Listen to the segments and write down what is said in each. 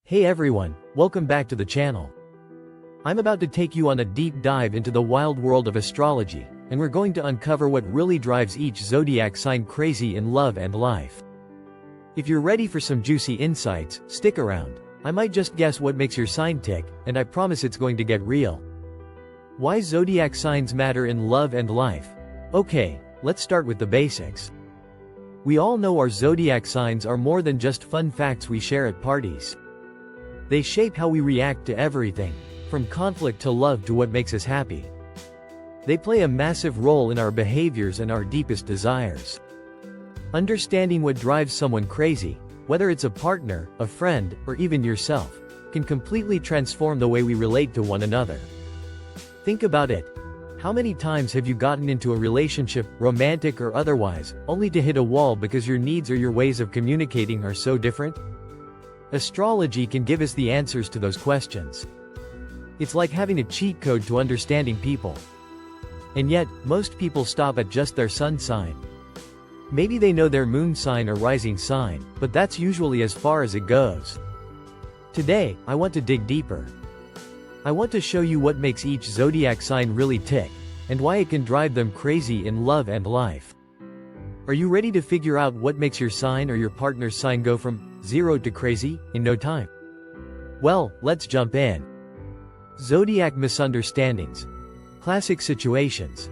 Hey everyone, welcome back to the channel. I'm about to take you on a deep dive into the wild world of astrology, and we're going to uncover what really drives each zodiac sign crazy in love and life. If you're ready for some juicy insights, stick around. I might just guess what makes your sign tick, and I promise it's going to get real. Why zodiac signs matter in love and life? Okay, let's start with the basics. We all know our zodiac signs are more than just fun facts we share at parties. They shape how we react to everything, from conflict to love to what makes us happy. They play a massive role in our behaviors and our deepest desires. Understanding what drives someone crazy, whether it's a partner, a friend, or even yourself, can completely transform the way we relate to one another. Think about it. How many times have you gotten into a relationship, romantic or otherwise, only to hit a wall because your needs or your ways of communicating are so different? Astrology can give us the answers to those questions. It's like having a cheat code to understanding people. And yet, most people stop at just their sun sign. Maybe they know their moon sign or rising sign, but that's usually as far as it goes. Today, I want to dig deeper. I want to show you what makes each zodiac sign really tick, and why it can drive them crazy in love and life. Are you ready to figure out what makes your sign or your partner's sign go from 0 to crazy in no time? Well, let's jump in. Zodiac misunderstandings. Classic situations.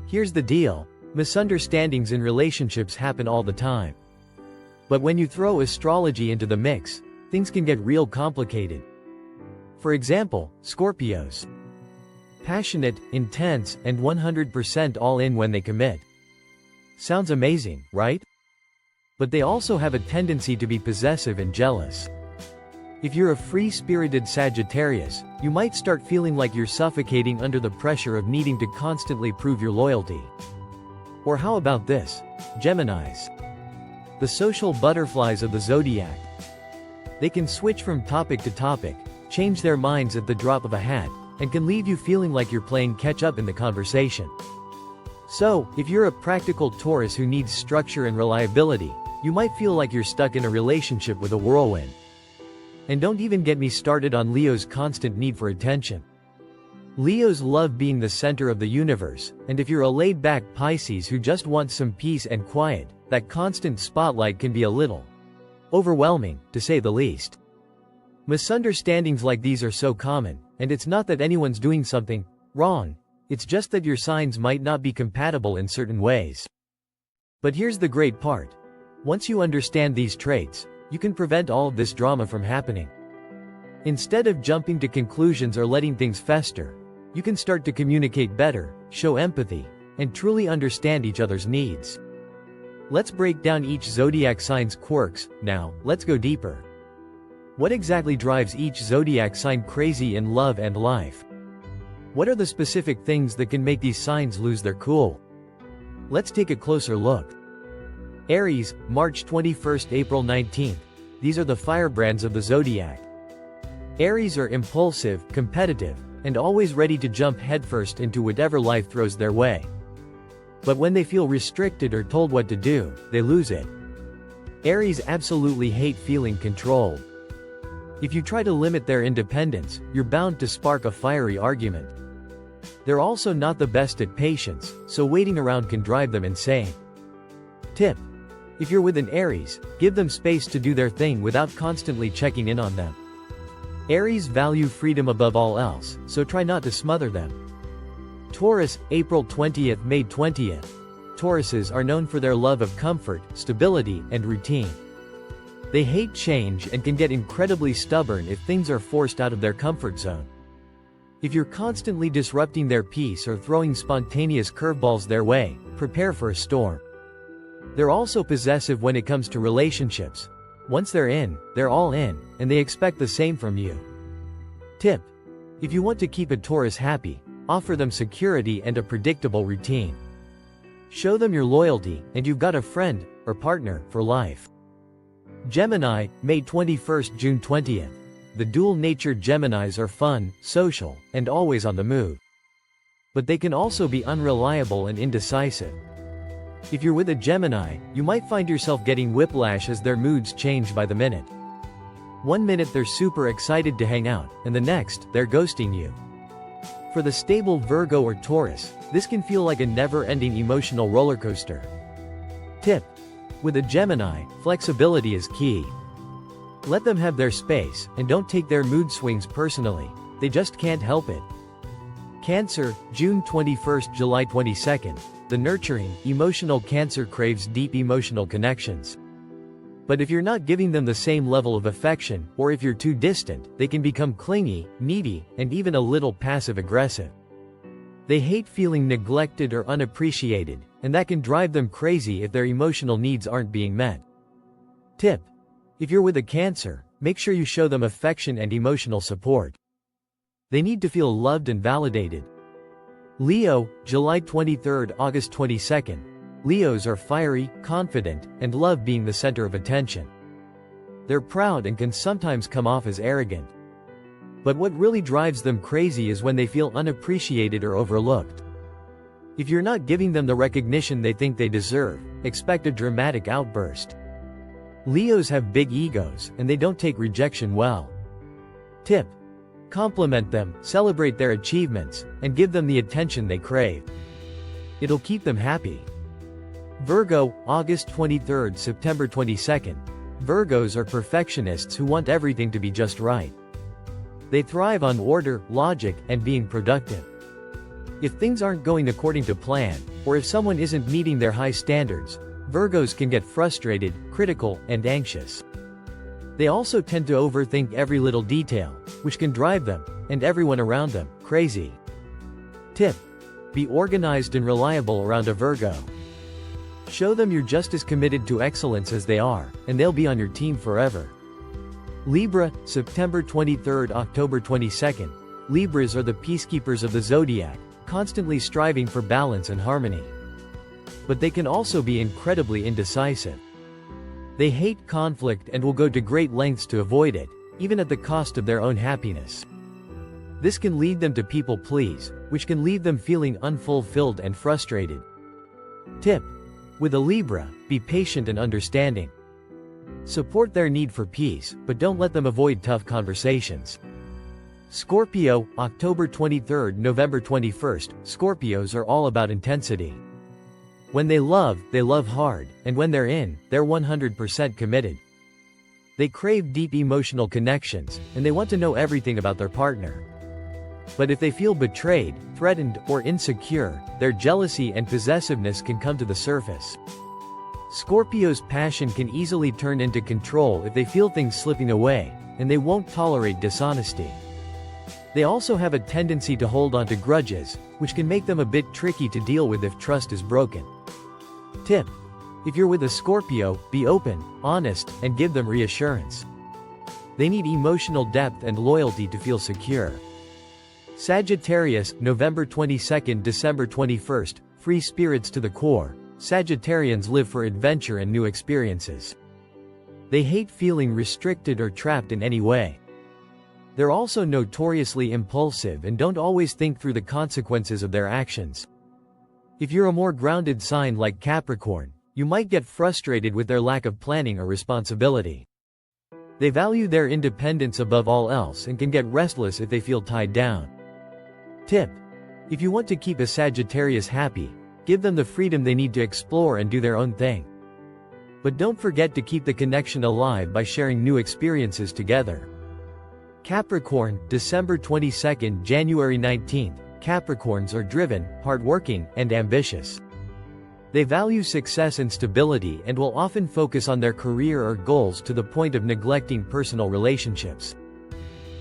Here's the deal. Misunderstandings in relationships happen all the time. But when you throw astrology into the mix, things can get real complicated. For example, Scorpios. Passionate, intense, and 100% all in when they commit. Sounds amazing, right? But they also have a tendency to be possessive and jealous. If you're a free-spirited Sagittarius, you might start feeling like you're suffocating under the pressure of needing to constantly prove your loyalty. Or how about this? Geminis. The social butterflies of the zodiac. They can switch from topic to topic, change their minds at the drop of a hat, and can leave you feeling like you're playing catch-up in the conversation. So, if you're a practical Taurus who needs structure and reliability, you might feel like you're stuck in a relationship with a whirlwind. And don't even get me started on Leo's constant need for attention. Leos love being the center of the universe, and if you're a laid-back Pisces who just wants some peace and quiet, that constant spotlight can be a little overwhelming, to say the least. Misunderstandings like these are so common, and it's not that anyone's doing something wrong, it's just that your signs might not be compatible in certain ways. But here's the great part. Once you understand these traits, you can prevent all of this drama from happening. Instead of jumping to conclusions or letting things fester, you can start to communicate better, show empathy, and truly understand each other's needs. Let's break down each zodiac sign's quirks. Now, let's go deeper. What exactly drives each zodiac sign crazy in love and life? What are the specific things that can make these signs lose their cool? Let's take a closer look. Aries, March 21st, April 19th. These are the firebrands of the zodiac. Aries are impulsive, competitive, and always ready to jump headfirst into whatever life throws their way. But when they feel restricted or told what to do, they lose it. Aries absolutely hate feeling controlled. If you try to limit their independence, you're bound to spark a fiery argument. They're also not the best at patience, so waiting around can drive them insane. Tip: if you're with an Aries, give them space to do their thing without constantly checking in on them. Aries value freedom above all else, so try not to smother them. Taurus, April 20th, May 20th. Tauruses are known for their love of comfort, stability, and routine. They hate change and can get incredibly stubborn if things are forced out of their comfort zone. If you're constantly disrupting their peace or throwing spontaneous curveballs their way, prepare for a storm. They're also possessive when it comes to relationships. Once they're in, they're all in, and they expect the same from you. Tip: if you want to keep a Taurus happy, offer them security and a predictable routine. Show them your loyalty, and you've got a friend, or partner, for life. Gemini, May 21st, June 20th. The dual-natured Geminis are fun, social, and always on the move. But they can also be unreliable and indecisive. If you're with a Gemini, you might find yourself getting whiplash as their moods change by the minute. One minute they're super excited to hang out, and the next, they're ghosting you. For the stable Virgo or Taurus, this can feel like a never-ending emotional roller coaster. Tip: with a Gemini, flexibility is key. Let them have their space, and don't take their mood swings personally. They just can't help it. Cancer, June 21st, July 22nd. The nurturing, emotional Cancer craves deep emotional connections. But if you're not giving them the same level of affection, or if you're too distant, they can become clingy, needy, and even a little passive-aggressive. They hate feeling neglected or unappreciated, and that can drive them crazy if their emotional needs aren't being met. Tip: if you're with a Cancer, make sure you show them affection and emotional support. They need to feel loved and validated. Leo, July 23rd, August 22nd. Leos are fiery, confident, and love being the center of attention. They're proud and can sometimes come off as arrogant. But what really drives them crazy is when they feel unappreciated or overlooked. If you're not giving them the recognition they think they deserve, expect a dramatic outburst. Leos have big egos, and they don't take rejection well. Tip: compliment them, celebrate their achievements, and give them the attention they crave. It'll keep them happy. Virgo, August 23rd, September 22nd. Virgos are perfectionists who want everything to be just right. They thrive on order, logic, and being productive. If things aren't going according to plan, or if someone isn't meeting their high standards, Virgos can get frustrated, critical, and anxious. They also tend to overthink every little detail, which can drive them, and everyone around them, crazy. Tip: be organized and reliable around a Virgo. Show them you're just as committed to excellence as they are, and they'll be on your team forever. Libra, September 23rd, October 22nd. Libras are the peacekeepers of the zodiac, constantly striving for balance and harmony. But they can also be incredibly indecisive. They hate conflict and will go to great lengths to avoid it, even at the cost of their own happiness. This can lead them to people please, which can leave them feeling unfulfilled and frustrated. Tip: with a Libra, be patient and understanding. Support their need for peace, but don't let them avoid tough conversations. Scorpio, October 23rd, November 21st. Scorpios are all about intensity. When they love hard, and when they're 100% committed. They crave deep emotional connections, and they want to know everything about their partner. But if they feel betrayed, threatened, or insecure, their jealousy and possessiveness can come to the surface. Scorpios' passion can easily turn into control if they feel things slipping away, and they won't tolerate dishonesty. They also have a tendency to hold on to grudges, which can make them a bit tricky to deal with if trust is broken. Tip: if you're with a Scorpio, be open, honest, and give them reassurance. They need emotional depth and loyalty to feel secure. Sagittarius, November 22nd, December 21st. Free spirits to the core. Sagittarians live for adventure and new experiences. They hate feeling restricted or trapped in any way. They're also notoriously impulsive and don't always think through the consequences of their actions. If you're a more grounded sign like Capricorn, you might get frustrated with their lack of planning or responsibility. They value their independence above all else and can get restless if they feel tied down. Tip: if you want to keep a Sagittarius happy, give them the freedom they need to explore and do their own thing. But don't forget to keep the connection alive by sharing new experiences together. Capricorn, December 22nd, January 19th. Capricorns are driven, hardworking, and ambitious. They value success and stability and will often focus on their career or goals to the point of neglecting personal relationships.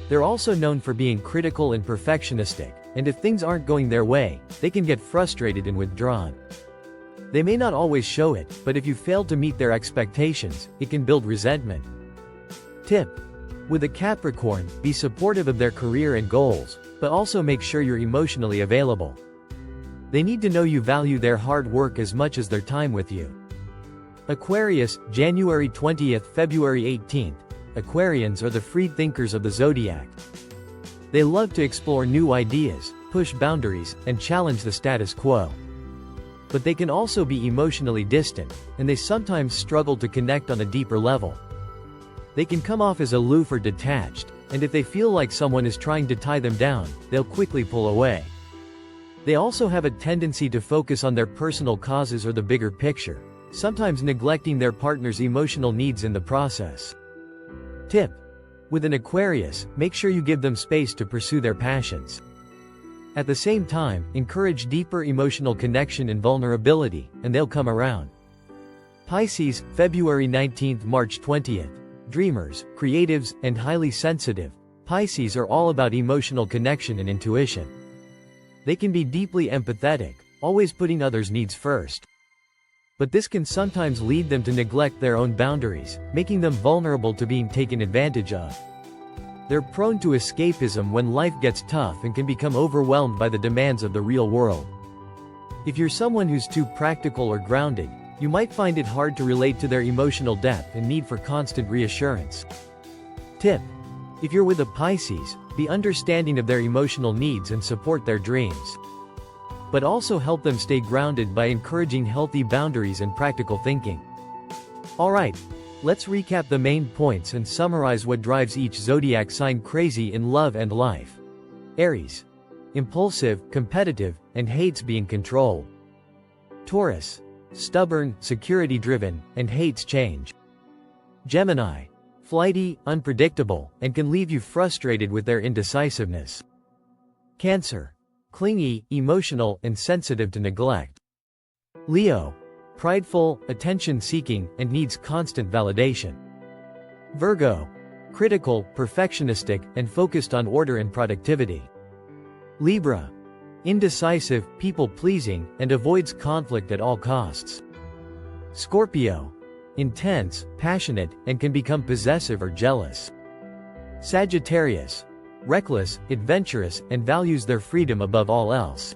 They're also known for being critical and perfectionistic, and if things aren't going their way, they can get frustrated and withdrawn. They may not always show it, but if you fail to meet their expectations, it can build resentment. Tip: with a Capricorn, be supportive of their career and goals, but also make sure you're emotionally available. They need to know you value their hard work as much as their time with you. Aquarius, January 20th, February 18th. Aquarians are the free thinkers of the zodiac. They love to explore new ideas, push boundaries, and challenge the status quo. But they can also be emotionally distant, and they sometimes struggle to connect on a deeper level. They can come off as aloof or detached, and if they feel like someone is trying to tie them down, they'll quickly pull away. They also have a tendency to focus on their personal causes or the bigger picture, sometimes neglecting their partner's emotional needs in the process. Tip: with an Aquarius, make sure you give them space to pursue their passions. At the same time, encourage deeper emotional connection and vulnerability, and they'll come around. Pisces, February 19th – March 20th. Dreamers, creatives, and highly sensitive, Pisces are all about emotional connection and intuition. They can be deeply empathetic, always putting others' needs first. But this can sometimes lead them to neglect their own boundaries, making them vulnerable to being taken advantage of. They're prone to escapism when life gets tough and can become overwhelmed by the demands of the real world. If you're someone who's too practical or grounded, you might find it hard to relate to their emotional depth and need for constant reassurance. Tip: if you're with a Pisces, be understanding of their emotional needs and support their dreams. But also help them stay grounded by encouraging healthy boundaries and practical thinking. Alright, let's recap the main points and summarize what drives each zodiac sign crazy in love and life. Aries: impulsive, competitive, and hates being controlled. Taurus: stubborn, security-driven, and hates change. Gemini: flighty, unpredictable, and can leave you frustrated with their indecisiveness. Cancer: clingy, emotional, and sensitive to neglect. Leo: prideful, attention-seeking, and needs constant validation. Virgo: critical, perfectionistic, and focused on order and productivity. Libra: indecisive, people-pleasing, and avoids conflict at all costs. Scorpio: intense, passionate, and can become possessive or jealous. Sagittarius: reckless, adventurous, and values their freedom above all else.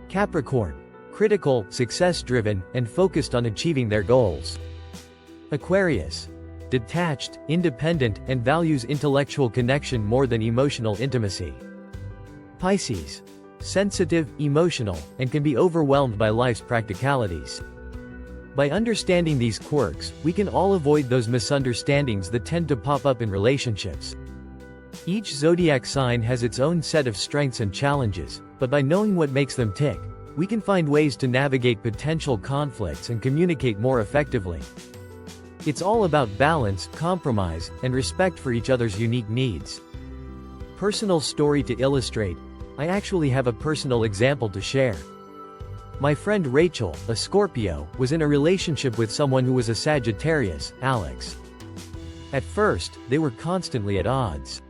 Capricorn: critical, success-driven, and focused on achieving their goals. Aquarius: detached, independent, and values intellectual connection more than emotional intimacy. Pisces: sensitive, emotional, and can be overwhelmed by life's practicalities. By understanding these quirks, we can all avoid those misunderstandings that tend to pop up in relationships. Each zodiac sign has its own set of strengths and challenges, but by knowing what makes them tick, we can find ways to navigate potential conflicts and communicate more effectively. It's all about balance, compromise, and respect for each other's unique needs. Personal story to illustrate: I actually have a personal example to share. My friend Rachel, a Scorpio, was in a relationship with someone who was a Sagittarius, Alex. At first, they were constantly at odds.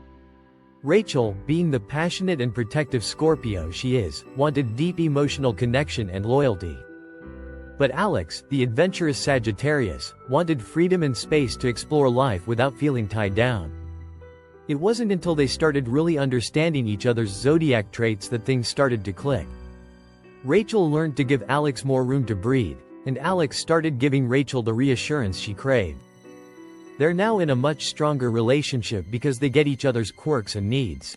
Rachel, being the passionate and protective Scorpio she is, wanted deep emotional connection and loyalty. But Alex, the adventurous Sagittarius, wanted freedom and space to explore life without feeling tied down. It wasn't until they started really understanding each other's zodiac traits that things started to click. Rachel learned to give Alex more room to breathe, and Alex started giving Rachel the reassurance she craved. They're now in a much stronger relationship because they get each other's quirks and needs.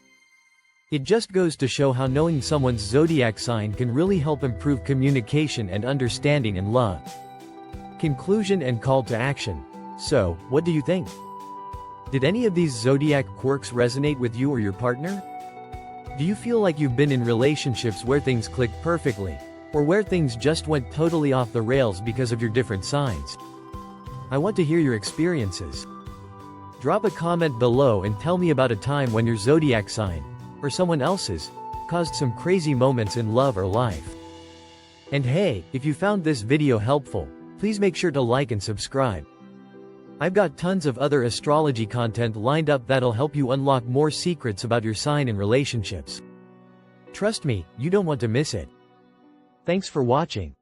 It just goes to show how knowing someone's zodiac sign can really help improve communication and understanding in love. Conclusion and call to action. So, what do you think? Did any of these zodiac quirks resonate with you or your partner? Do you feel like you've been in relationships where things clicked perfectly, or where things just went totally off the rails because of your different signs? I want to hear your experiences. Drop a comment below and tell me about a time when your zodiac sign, or someone else's, caused some crazy moments in love or life. And hey, if you found this video helpful, please make sure to like and subscribe. I've got tons of other astrology content lined up that'll help you unlock more secrets about your sign and relationships. Trust me, you don't want to miss it. Thanks for watching.